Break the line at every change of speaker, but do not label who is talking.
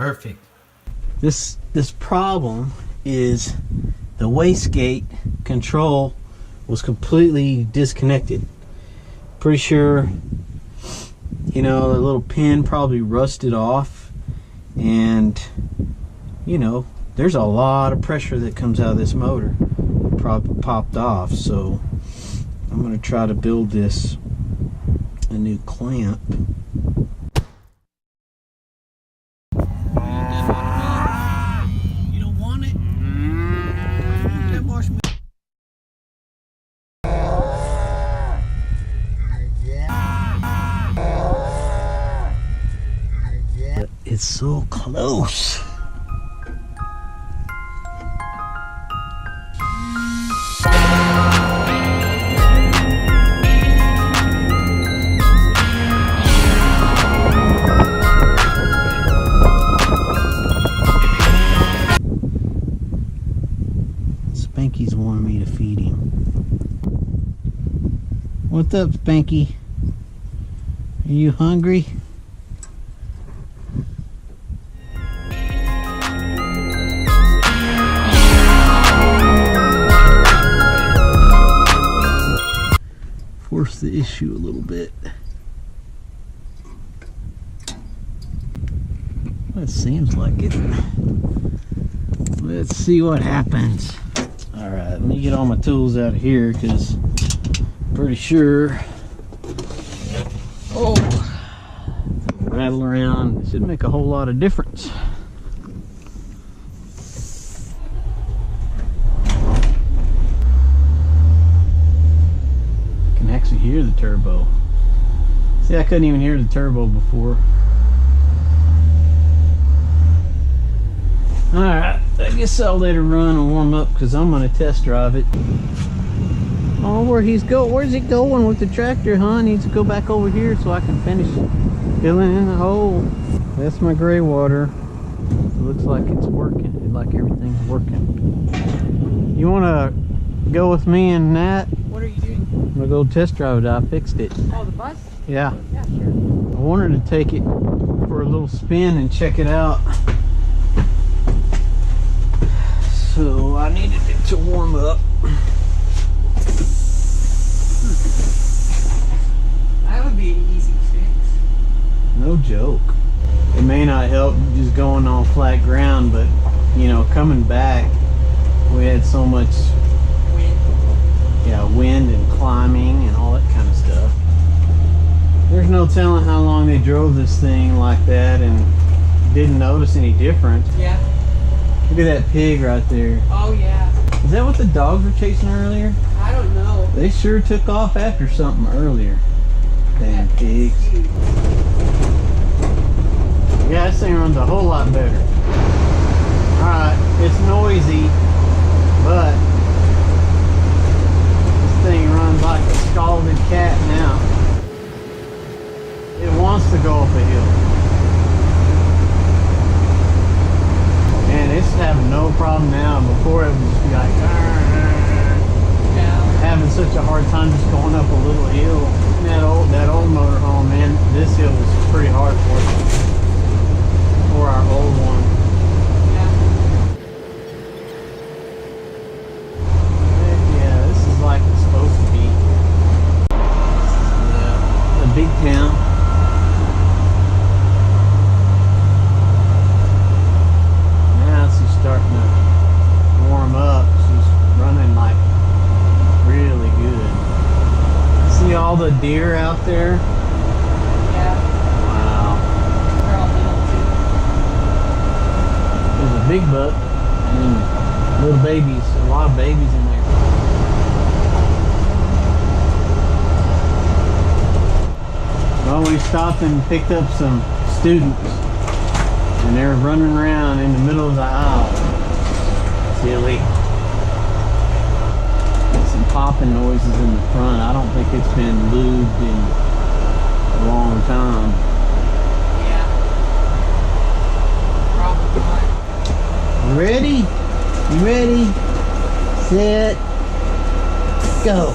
Perfect.
This problem is the wastegate control was completely disconnected. Pretty sure, you know, the little pin probably rusted off, and you know, there's a lot of pressure that comes out of this motor. It probably popped off, so I'm going to try to build this a new clamp. You don't want it? That marshmallow. It's so close. Spanky's wanting me to feed him. What's up, Spanky? Are you hungry? Force the issue a little bit. That seems like it. Let's see what happens. Alright, let me get all my tools out of here, because I'm pretty sure, rattle around, it should make a whole lot of difference. I can actually hear the turbo. See, I couldn't even hear the turbo before. Alright, I guess I'll let it run and warm up, because I'm going to test drive it. Oh, where's it going with the tractor, huh? It needs to go back over here so I can finish filling in the hole. That's my gray water. It looks like it's working, like everything's working. You want to go with me and Nat?
What are you doing?
I'm going to go test drive it. I fixed it.
Oh, the bus?
Yeah.
Yeah, sure.
I wanted to take it for a little spin and check it out. So I needed it to warm up.
That would be an easy fix.
No joke. It may not help just going on flat ground, but you know, coming back, we had so much wind and climbing and all that kind of stuff. There's no telling how long they drove this thing like that and didn't notice any difference.
Yeah.
Look at that pig right there.
Oh, yeah.
Is that what the dogs were chasing earlier?
I don't know.
They sure took off after something earlier. Damn pigs. Yeah, this thing runs a whole lot better. Alright, it's noisy, but this thing runs like a scalded cat now. It wants to go up a hill. And it's having no problem now. Before it would just be like, having such a hard time just going up a little hill. That old motorhome, man, this hill was pretty hard for it. For our old one. Yeah, this is like it's supposed to be. Yeah, the big town. Starting to warm up. She's running like really good. See all the deer out there?
Yeah.
Wow.
They're all little too.
There's a big buck and little babies, a lot of babies in there. Well, we stopped and picked up some students. And they're running around in the middle of the aisle. Silly. Some popping noises in the front. I don't think it's been lubed in a long time.
Yeah. Probably not.
You ready? You ready? Set. Go.